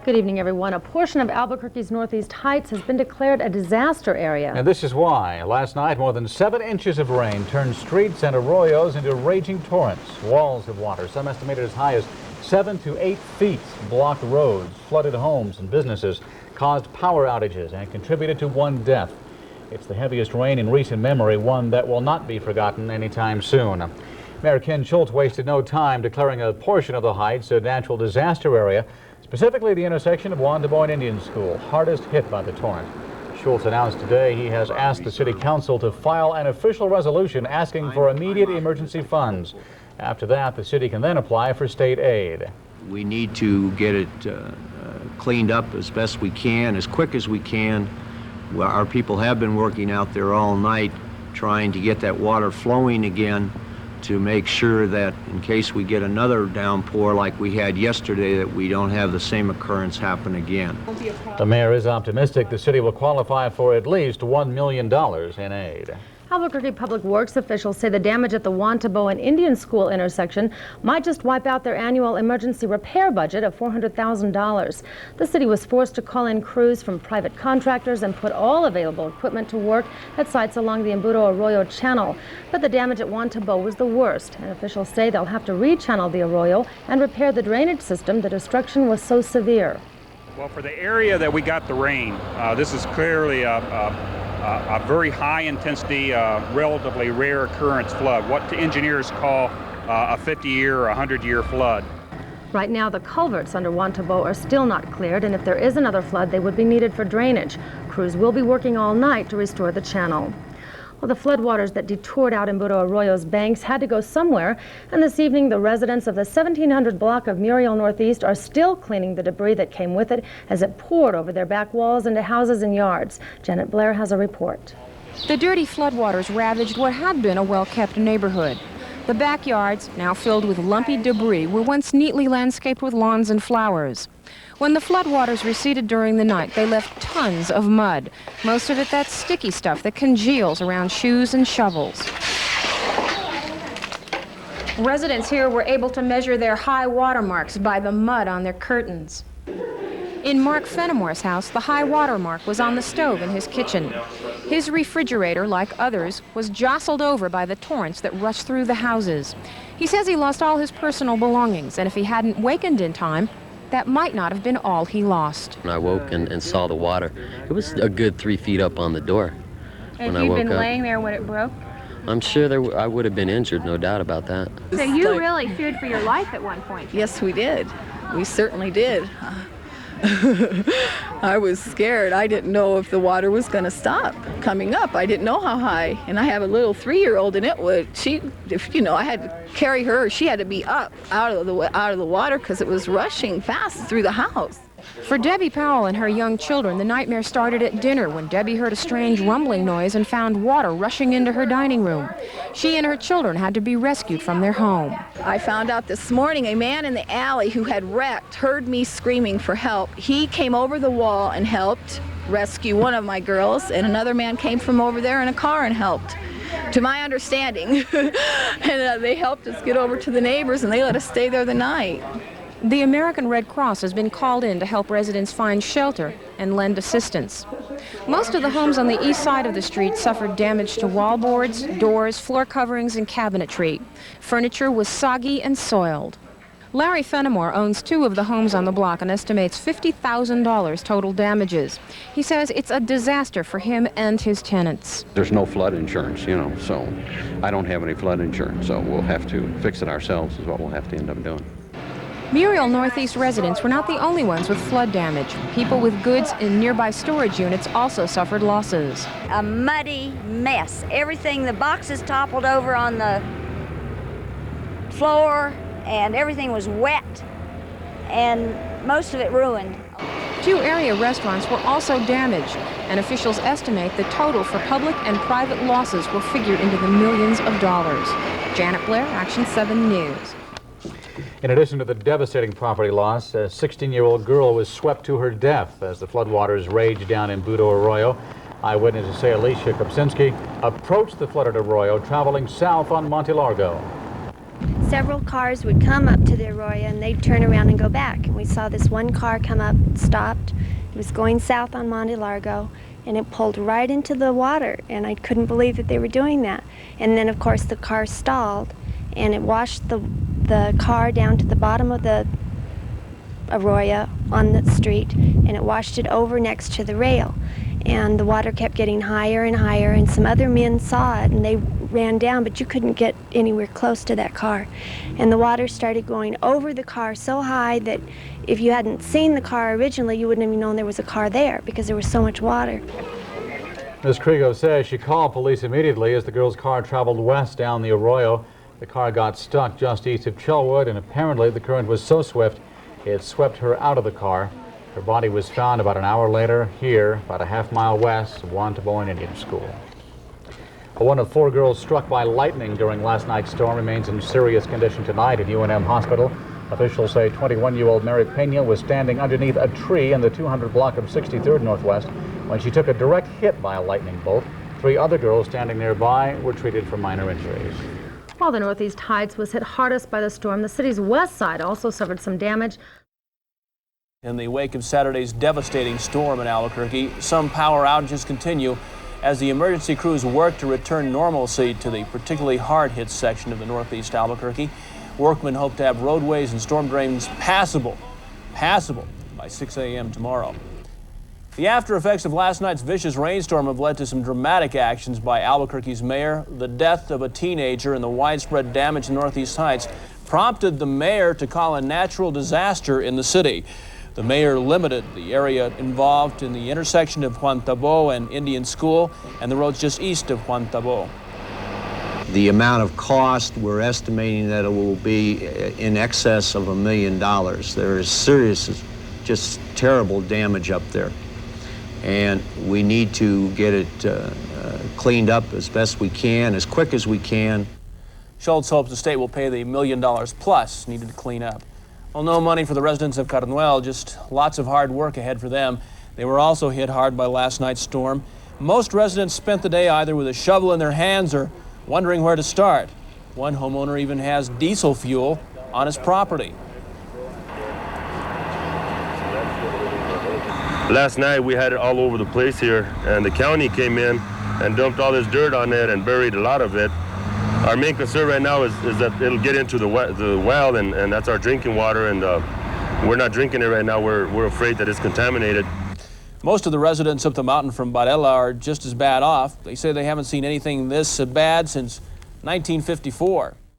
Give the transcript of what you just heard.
Good evening, everyone. A portion of Albuquerque's Northeast Heights has been declared a disaster area. And this is why. Last night, more than 7 inches of rain turned streets and arroyos into raging torrents. Walls of water, some estimated as high as 7 to 8 feet, blocked roads, flooded homes and businesses, caused power outages, and contributed to 1 death. It's the heaviest rain in recent memory, one that will not be forgotten anytime soon. Mayor Ken Schultz wasted no time declaring a portion of the Heights a natural disaster area, specifically the intersection of Juan Tabo and Indian School, hardest hit by the torrent. Schultz announced today he has asked the City Council to file an official resolution asking for immediate emergency funds. After that, the city can then apply for state aid. We need to get it cleaned up as best we can, as quick as we can. Well, our people have been working out there all night trying to get that water flowing again, to make sure that in case we get another downpour like we had yesterday, that we don't have the same occurrence happen again. The mayor is optimistic the city will qualify for at least $1 million in aid. Albuquerque Public Works officials say the damage at the Juan Tabo and Indian School intersection might just wipe out their annual emergency repair budget of $400,000. The city was forced to call in crews from private contractors and put all available equipment to work at sites along the Embudo Arroyo channel. But the damage at Juan Tabo was the worst, and officials say they'll have to rechannel the arroyo and repair the drainage system. The destruction was so severe. Well, for the area that we got the rain, this is clearly a very high-intensity, relatively rare occurrence flood, what the engineers call a 50-year or 100-year flood. Right now, the culverts under Juan Tabo are still not cleared, and if there is another flood, they would be needed for drainage. Crews will be working all night to restore the channel. Well, the floodwaters that detoured out Embudo Arroyo's banks had to go somewhere, and this evening the residents of the 1700 block of Muriel Northeast are still cleaning the debris that came with it as it poured over their back walls into houses and yards. Janet Blair has a report. The dirty floodwaters ravaged what had been a well-kept neighborhood. The backyards, now filled with lumpy debris, were once neatly landscaped with lawns and flowers. When the floodwaters receded during the night, they left tons of mud, most of it that sticky stuff that congeals around shoes and shovels. Residents here were able to measure their high water marks by the mud on their curtains. In Mark Fenimore's house, the high water mark was on the stove in his kitchen. His refrigerator, like others, was jostled over by the torrents that rushed through the houses. He says he lost all his personal belongings, and if he hadn't wakened in time, that might not have been all he lost. When I woke and saw the water, it was a good 3 feet up on the door. And if you'd been laying there when it broke? I'm sure I would have been injured, no doubt about that. So you really feared for your life at one point? Yes, we did. We certainly did. I was scared. I didn't know if the water was going to stop coming up. I didn't know how high. And I have a little 3-year-old, and I had to carry her. She had to be up out of the water because it was rushing fast through the house. For Debbie Powell and her young children, the nightmare started at dinner when Debbie heard a strange rumbling noise and found water rushing into her dining room. She and her children had to be rescued from their home. I found out this morning a man in the alley who had wrecked heard me screaming for help. He came over the wall and helped rescue one of my girls, and another man came from over there in a car and helped, to my understanding. And they helped us get over to the neighbors, and they let us stay there the night. The American Red Cross has been called in to help residents find shelter and lend assistance. Most of the homes on the east side of the street suffered damage to wallboards, doors, floor coverings, and cabinetry. Furniture was soggy and soiled. Larry Fenimore owns 2 of the homes on the block and estimates $50,000 total damages. He says it's a disaster for him and his tenants. There's no flood insurance, so I don't have any flood insurance, so we'll have to fix it ourselves is what we'll have to end up doing. Muriel Northeast residents were not the only ones with flood damage. People with goods in nearby storage units also suffered losses. A muddy mess. Everything, the boxes toppled over on the floor, and everything was wet, and most of it ruined. 2 area restaurants were also damaged, and officials estimate the total for public and private losses were figured into the millions of dollars. Janet Blair, Action 7 News. In addition to the devastating property loss, a 16-year-old girl was swept to her death as the floodwaters raged down in Embudo Arroyo. Eyewitnesses say Alicia Kopczynski approached the flooded arroyo traveling south on Monte Largo. several cars would come up to the arroyo and they'd turn around and go back. And we saw this one car come up, stopped. It was going south on Monte Largo, and it pulled right into the water, and I couldn't believe that they were doing that. And then, of course, the car stalled, and it washed the car down to the bottom of the arroyo on the street, and it washed it over next to the rail. And the water kept getting higher and higher, and some other men saw it, and they ran down, but you couldn't get anywhere close to that car. And the water started going over the car so high that if you hadn't seen the car originally, you wouldn't have even known there was a car there because there was so much water. Ms. Krigo says she called police immediately as the girl's car traveled west down the arroyo. The car got stuck just east of Chelwood, and apparently the current was so swift it swept her out of the car. Her body was found about an hour later here, about a half-mile west of Juan Tabo Indian School. One of 4 girls struck by lightning during last night's storm remains in serious condition tonight at UNM Hospital. Officials say 21-year-old Mary Pena was standing underneath a tree in the 200 block of 63rd Northwest when she took a direct hit by a lightning bolt. 3 other girls standing nearby were treated for minor injuries. While the Northeast Heights was hit hardest by the storm, the city's west side also suffered some damage. In the wake of Saturday's devastating storm in Albuquerque, some power outages continue as the emergency crews work to return normalcy to the particularly hard-hit section of the Northeast Albuquerque. Workmen hope to have roadways and storm drains passable by 6 a.m. tomorrow. The after effects of last night's vicious rainstorm have led to some dramatic actions by Albuquerque's mayor. The death of a teenager and the widespread damage in Northeast Heights prompted the mayor to call a natural disaster in the city. The mayor limited the area involved in the intersection of Juan Tabo and Indian School and the roads just east of Juan Tabo. The amount of cost, we're estimating that it will be in excess of $1 million. There is serious, just terrible damage up there. And we need to get it cleaned up as best we can, as quick as we can. Schultz hopes the state will pay the $1 million plus needed to clean up. Well, no money for the residents of Carnuel, just lots of hard work ahead for them. They were also hit hard by last night's storm. Most residents spent the day either with a shovel in their hands or wondering where to start. One homeowner even has diesel fuel on his property. Last night we had it all over the place here, and the county came in and dumped all this dirt on it and buried a lot of it. Our main concern right now is that it'll get into the well, and that's our drinking water, and we're not drinking it right now. We're afraid that it's contaminated. Most of the residents up the mountain from Varela are just as bad off. They say they haven't seen anything this bad since 1954.